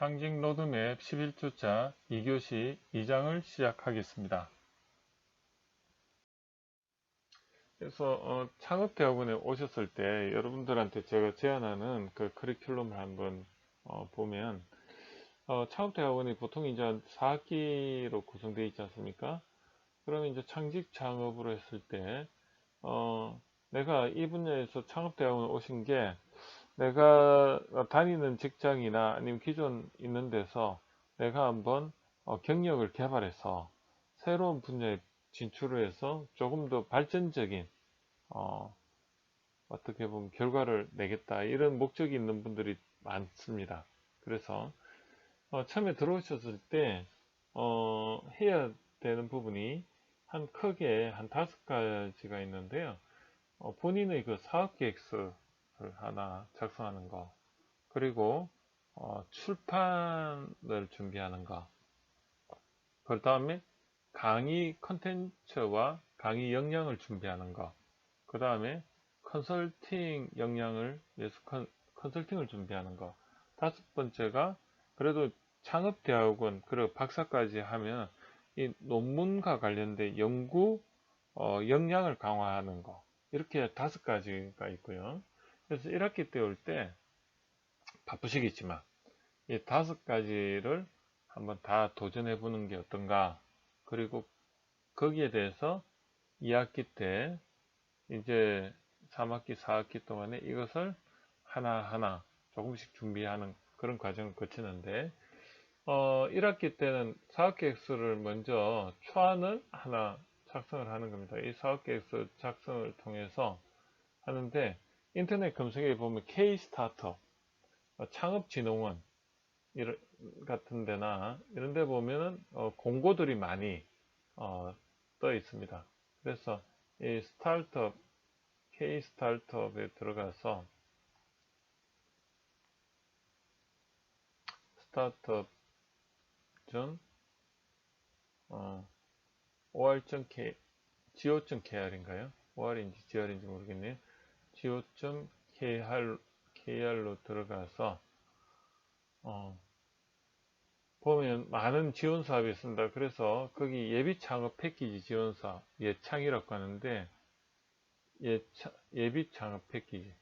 상징 로드맵 11주차 2교시 2장을 시작하겠습니다. 그래서 창업대학원에 오셨을 때 여러분들한테 제가 제안하는 그 커리큘럼을 한번 보면 창업대학원이 보통 이제 4학기로 구성되어 있지 않습니까? 그러면 이제 창직 창업으로 했을 때 내가 이 분야에서 창업대학원 오신 게 내가 다니는 직장이나 아니면 기존 있는 데서 내가 한번 경력을 개발해서 새로운 분야에 진출을 해서 조금 더 발전적인 어떻게 보면 결과를 내겠다 이런 목적이 있는 분들이 많습니다. 그래서 처음에 들어오셨을 때 해야 되는 부분이 크게 한 5가지가 있는데요. 본인의 그 사업계획서를 하나 작성하는 거, 그리고 출판을 준비하는 거, 그 다음에 강의 컨텐츠와 강의 역량을 준비하는 거, 그 다음에 컨설팅 역량을 위해서 컨설팅을 준비하는 거, 5번째가 그래도 창업대학원 그리고 박사까지 하면 이 논문과 관련된 연구 역량을 강화하는 거, 이렇게 5가지가 있고요. 그래서 1학기 때 올 때 바쁘시겠지만 이 5가지를 한번 다 도전해 보는 게 어떤가. 그리고 거기에 대해서 2학기 때 이제 3학기 4학기 동안에 이것을 하나하나 조금씩 준비하는 그런 과정을 거치는데 1학기 때는 사업계획서를 먼저 초안을 하나 작성을 하는 겁니다. 이 사업계획서 작성을 통해서 하는데, 인터넷 검색에 보면 K-스타트업, 창업진흥원 같은 데나 이런 데 보면은 공고들이 많이 떠 있습니다. 그래서 이 스타트업, K-스타트업에 들어가서 스타트업 전 or.k go.kr인가요? or인지 gr인지 모르겠네요. go.kr로 들어가서 보면 많은 지원 사업이 있습니다. 그래서 거기 예비 창업 패키지 지원 사업, 예창이라고 하는데 예비 창업 패키지,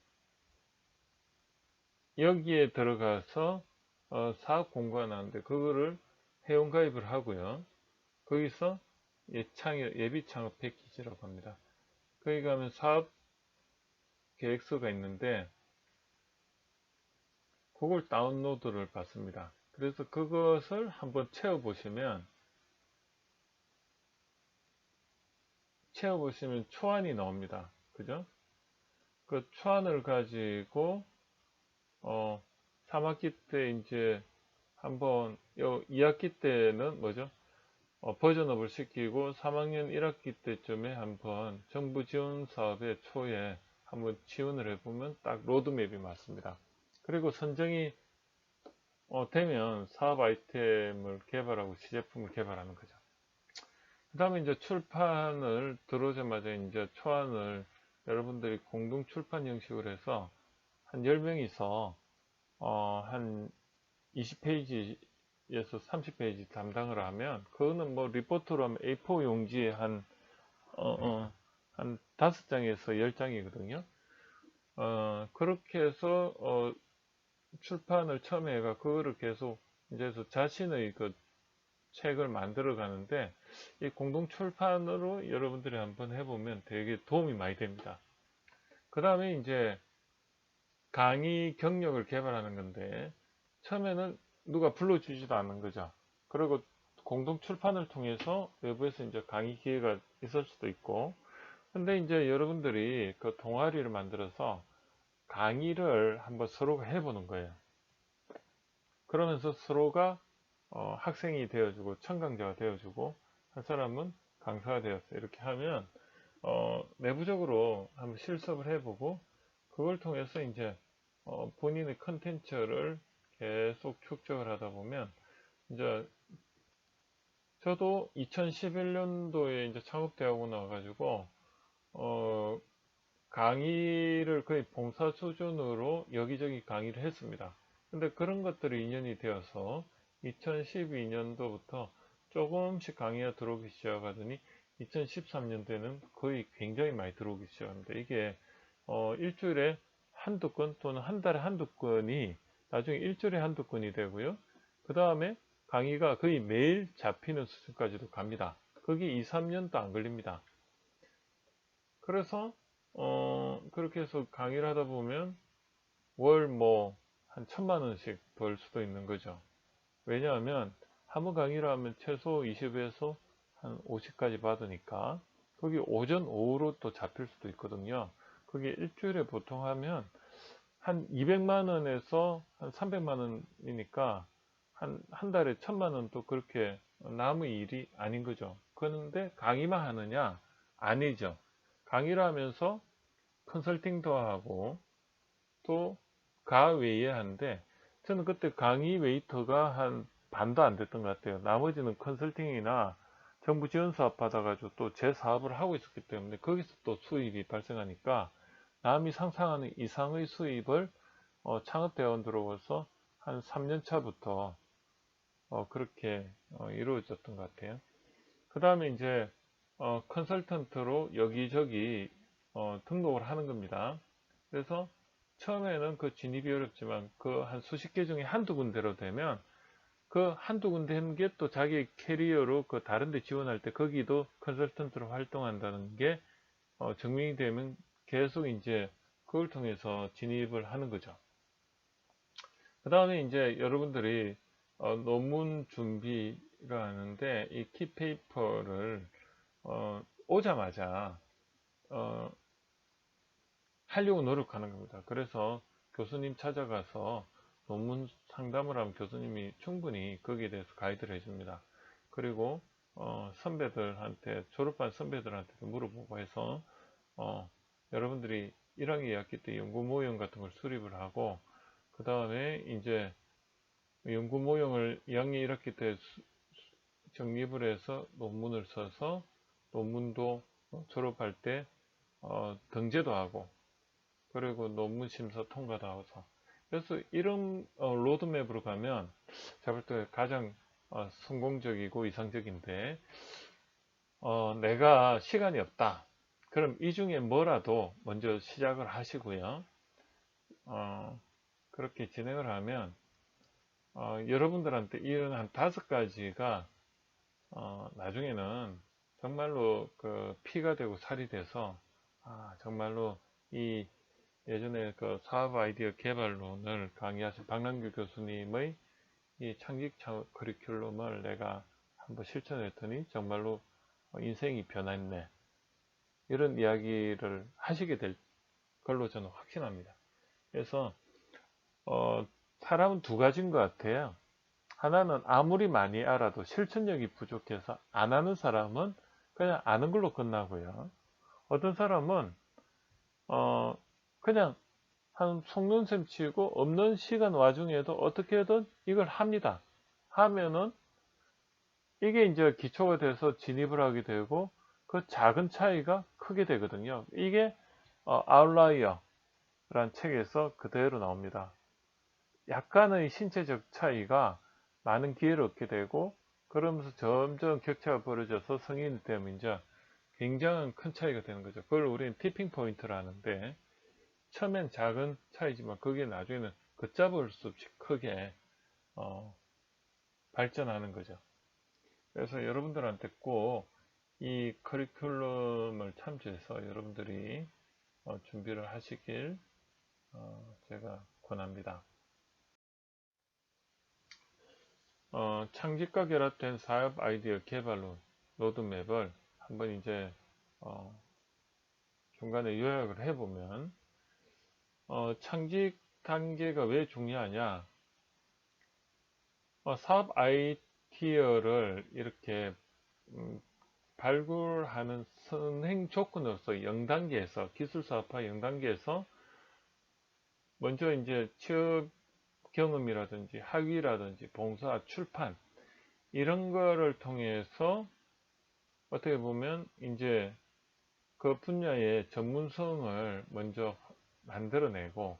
여기에 들어가서 사업 공고가 나오는데 그거를 회원 가입을 하고요. 거기서 예비 창업 패키지라고 합니다. 거기 가면 사업 계획서가 있는데 그걸 다운로드를 받습니다. 그래서 그것을 한번 채워보시면 초안이 나옵니다. 그죠? 그 초안을 가지고 3학기 때 이제 한번 2학기 때는 뭐죠? 버전업을 시키고 3학년 1학기 때쯤에 한번 정부 지원 사업의 초에 한번 지원을 해보면 딱 로드맵이 맞습니다. 그리고 선정이 되면 사업 아이템을 개발하고 시제품을 개발하는 거죠. 그 다음에 이제 출판을 들어오자마자 이제 초안을 여러분들이 공동 출판 형식으로 해서 한 10명이서 한 20페이지에서 30페이지 담당을 하면, 그거는 뭐 리포트로 하면 A4 용지에 한 5장에서 10장이거든요. 그렇게 해서 출판을 처음에 해가 그거를 계속 이제 자신의 그 책을 만들어 가는데, 이 공동 출판으로 여러분들이 한번 해보면 되게 도움이 많이 됩니다. 그 다음에 이제 강의 경력을 개발하는 건데, 처음에는 누가 불러주지도 않는 거죠. 그리고 공동 출판을 통해서 외부에서 이제 강의 기회가 있을 수도 있고, 근데 이제 여러분들이 그 동아리를 만들어서 강의를 한번 서로가 해보는 거예요. 그러면서 서로가 학생이 되어주고 청강자가 되어주고 한 사람은 강사가 되었어요. 이렇게 하면 내부적으로 한번 실습을 해보고 그걸 통해서 이제 본인의 컨텐츠를 계속 축적을 하다 보면, 이제 저도 2011년도에 이제 창업대학원 와가지고 강의를 거의 봉사 수준으로 여기저기 강의를 했습니다. 근데 그런 것들이 인연이 되어서 2012년도부터 조금씩 강의가 들어오기 시작하더니 2013년도에는 거의 굉장히 많이 들어오기 시작합니다. 이게 일주일에 한두 건 또는 한 달에 한두 건이 나중에 일주일에 한두 건이 되고요. 그 다음에 강의가 거의 매일 잡히는 수준까지도 갑니다. 그게 2, 3년도 안 걸립니다. 그래서 그렇게 해서 강의를 하다 보면 월 뭐 한 1,000만 원씩 벌 수도 있는 거죠. 왜냐하면 한 번 강의를 하면 최소 20에서 한 50까지 받으니까 거기 오전 오후로 또 잡힐 수도 있거든요. 그게 일주일에 보통 하면 한 200만 원에서 한 300만 원이니까 한 달에 1,000만 원도 그렇게 남의 일이 아닌 거죠. 그런데 강의만 하느냐? 아니죠. 강의를 하면서 컨설팅도 하고 또 가외에 하는데 저는 그때 강의 웨이터가 한 반도 안 됐던 것 같아요. 나머지는 컨설팅이나 정부 지원 사업 받아가지고 또 제 사업을 하고 있었기 때문에 거기서 또 수입이 발생하니까 남이 상상하는 이상의 수입을 창업대원 들어와서 한 3년 차부터 그렇게 이루어졌던 것 같아요. 그 다음에 이제 컨설턴트로 여기저기 등록을 하는 겁니다. 그래서 처음에는 그 진입이 어렵지만 그 한 수십 개 중에 한두 군데로 되면 그 한두 군데 하는 게 또 자기 캐리어로 그 다른 데 지원할 때 거기도 컨설턴트로 활동한다는 게 증명이 되면 계속 이제 그걸 통해서 진입을 하는 거죠. 그 다음에 이제 여러분들이 논문 준비를 하는데 이 키페이퍼를 오자마자 하려고 노력하는 겁니다. 그래서 교수님 찾아가서 논문 상담을 하면 교수님이 충분히 거기에 대해서 가이드를 해줍니다. 그리고 선배들한테 졸업한 선배들한테도 물어보고 해서 여러분들이 1학기 2학기 때 연구 모형 같은 걸 수립을 하고 그 다음에 이제 연구 모형을 2학년 1학기 때 정립을 해서 논문을 써서 논문도 졸업할 때 등재도 하고 그리고 논문 심사 통과도 하고서 그래서 이런 로드맵으로 가면 제가 볼 때 가장 성공적이고 이상적인데 내가 시간이 없다. 그럼 이 중에 뭐라도 먼저 시작을 하시고요. 그렇게 진행을 하면 여러분들한테 이런 한 5가지가 나중에는 정말로 그 피가 되고 살이 돼서 정말로 이 예전에 그 사업 아이디어 개발론을 강의하신 박남규 교수님의 이 창직 커리큘럼을 내가 한번 실천했더니 정말로 인생이 변했네. 이런 이야기를 하시게 될 걸로 저는 확신합니다. 그래서 사람은 두 가지인 것 같아요. 하나는 아무리 많이 알아도 실천력이 부족해서 안 하는 사람은 그냥 아는 걸로 끝나고요. 어떤 사람은 그냥 한 속눈썹 치고 없는 시간 와중에도 어떻게든 이걸 합니다. 하면은 이게 이제 기초가 돼서 진입을 하게 되고 그 작은 차이가 크게 되거든요. 이게 아웃라이어라는 책에서 그대로 나옵니다. 약간의 신체적 차이가 많은 기회를 얻게 되고 그러면서 점점 격차가 벌어져서 성인이 되면 이제 굉장한 큰 차이가 되는 거죠. 그걸 우리는 티핑 포인트를 하는데 처음엔 작은 차이지만 그게 나중에는 걷잡을 수 없이 크게 발전하는 거죠. 그래서 여러분들한테 꼭 이 커리큘럼을 참조해서 여러분들이 준비를 하시길 제가 권합니다. 창직과 결합된 사업 아이디어 개발론 로드맵을 한번 이제 중간에 요약을 해보면 창직 단계가 왜 중요하냐? 사업 아이디어를 이렇게 발굴하는 선행 조건으로서 0단계에서 기술사업화 0단계에서 먼저 이제 취업 경험이라든지 학위라든지 봉사, 출판 이런 거를 통해서 어떻게 보면 이제 그 분야의 전문성을 먼저 만들어내고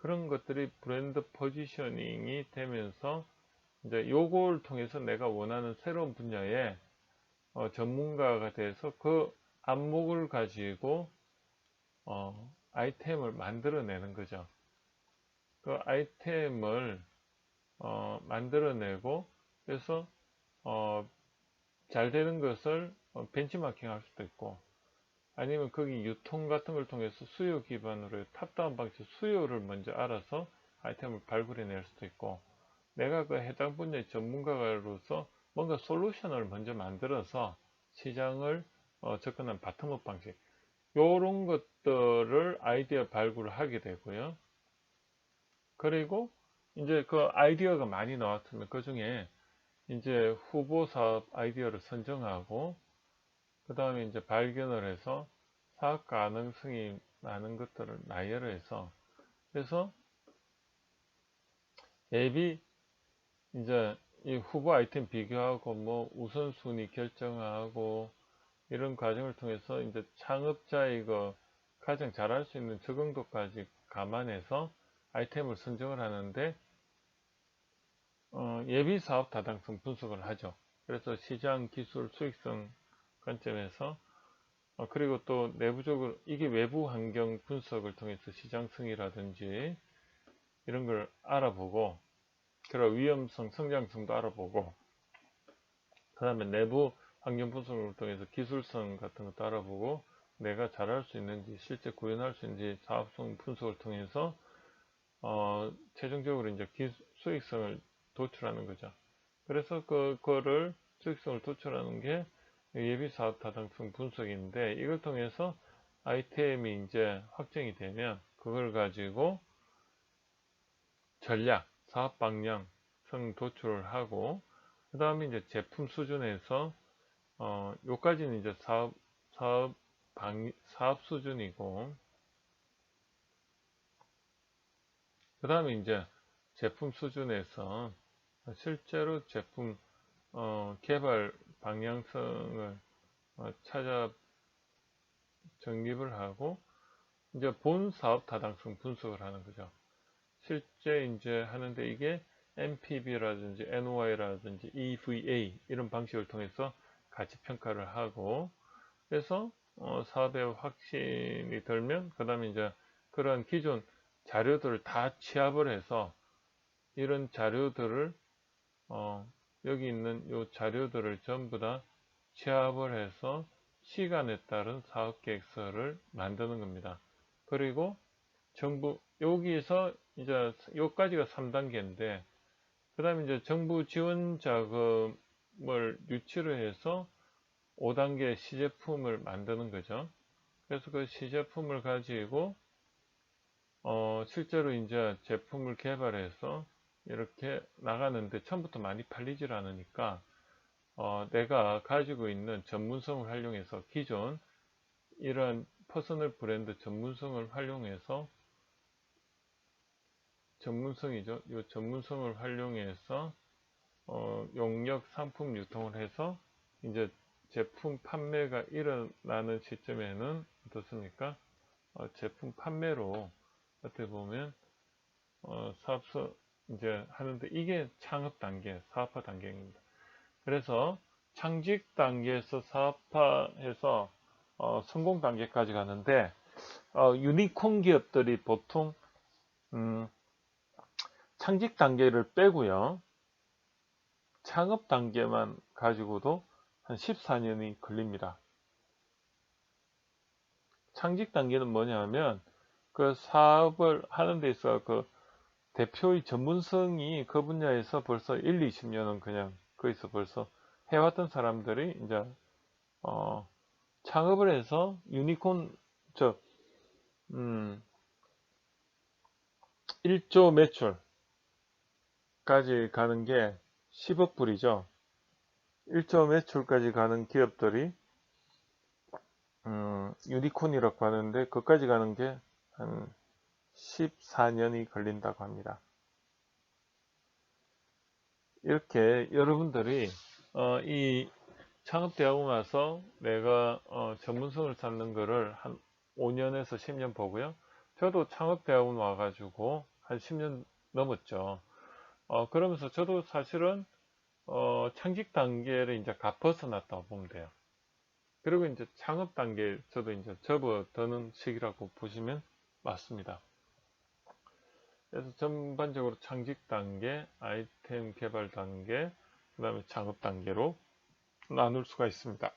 그런 것들이 브랜드 포지셔닝이 되면서 이제 요걸 통해서 내가 원하는 새로운 분야에 전문가가 돼서 그 안목을 가지고 아이템을 만들어내는 거죠. 그 아이템을 만들어내고 그래서 잘 되는 것을 벤치마킹 할 수도 있고 아니면 거기 유통 같은 걸 통해서 수요 기반으로 탑다운 방식 수요를 먼저 알아서 아이템을 발굴해낼 수도 있고 내가 그 해당 분야의 전문가로서 뭔가 솔루션을 먼저 만들어서 시장을 접근한 바텀업 방식 요런 것들을 아이디어 발굴을 하게 되고요. 그리고 이제 그 아이디어가 많이 나왔으면 그 중에 이제 후보 사업 아이디어를 선정하고 그 다음에 이제 발견을 해서 사업 가능성이 많은 것들을 나열해서 그래서 앱이 이제 이 후보 아이템 비교하고 뭐 우선순위 결정하고 이런 과정을 통해서 이제 창업자의 그 가장 잘할 수 있는 적응도까지 감안해서 아이템을 선정을 하는데 예비 사업 타당성 분석을 하죠. 그래서 시장, 기술, 수익성 관점에서 그리고 또 내부적으로 이게 외부 환경 분석을 통해서 시장성이라든지 이런 걸 알아보고 그런 위험성, 성장성도 알아보고 그 다음에 내부 환경 분석을 통해서 기술성 같은 것도 알아보고 내가 잘할 수 있는지 실제 구현할 수 있는지 사업성 분석을 통해서 최종적으로 이제 수익성을 도출하는 거죠. 그래서 그거를 수익성을 도출하는 게 예비 사업 타당성 분석인데 이걸 통해서 아이템이 이제 확정이 되면 그걸 가지고 전략, 사업 방향, 성 도출을 하고 그 다음에 이제 제품 수준에서 요까지는 이제 사업 수준이고 그 다음에 이제 제품 수준에서 실제로 제품 개발 방향성을 찾아 정립을 하고 이제 본 사업 타당성 분석을 하는 거죠. 실제 이제 하는데 이게 NPV라든지 NOI라든지 EVA 이런 방식을 통해서 가치 평가를 하고 그래서 사업에 확신이 들면 그 다음에 이제 그런 기존 자료들을 다 취합을 해서 이런 자료들을 여기 있는 요 자료들을 전부 다 취합을 해서 시간에 따른 사업계획서를 만드는 겁니다. 그리고 정부 여기서 이제 요까지가 3단계인데 그 다음에 이제 정부 지원 자금을 유치를 해서 5단계 시제품을 만드는 거죠. 그래서 그 시제품을 가지고 실제로 이제 제품을 개발해서 이렇게 나가는데 처음부터 많이 팔리질 않으니까 내가 가지고 있는 전문성을 활용해서 기존 이런 퍼스널 브랜드 전문성을 활용해서 전문성이죠. 이 전문성을 활용해서 용역 상품 유통을 해서 이제 제품 판매가 일어나는 시점에는 어떻습니까? 제품 판매로 어떻게 보면 사업소 이제 하는데 이게 창업 단계, 사업화 단계입니다. 그래서 창직 단계에서 사업화해서 성공 단계까지 가는데 유니콘 기업들이 보통 창직 단계를 빼고요. 창업 단계만 가지고도 한 14년이 걸립니다. 창직 단계는 뭐냐면 그 사업을 하는 데 있어 그 대표의 전문성이 그 분야에서 벌써 1, 20년은 그냥 거기서 벌써 해왔던 사람들이 이제 창업을 해서 유니콘 1조 매출까지 가는 게 10억 불이죠. 1조 매출까지 가는 기업들이 유니콘이라고 하는데 그까지 가는 게 한 14년이 걸린다고 합니다. 이렇게 여러분들이 이 창업대학원 와서 내가 전문성을 쌓는 거를 한 5년에서 10년 보고요. 저도 창업대학원 와가지고 한 10년 넘었죠. 그러면서 저도 사실은 창직 단계를 이제 가 벗어났다고 보면 돼요. 그리고 이제 창업 단계 저도 이제 접어드는 시기라고 보시면 맞습니다. 그래서 전반적으로 창직 단계, 아이템 개발 단계, 그 다음에 창업 단계로 나눌 수가 있습니다.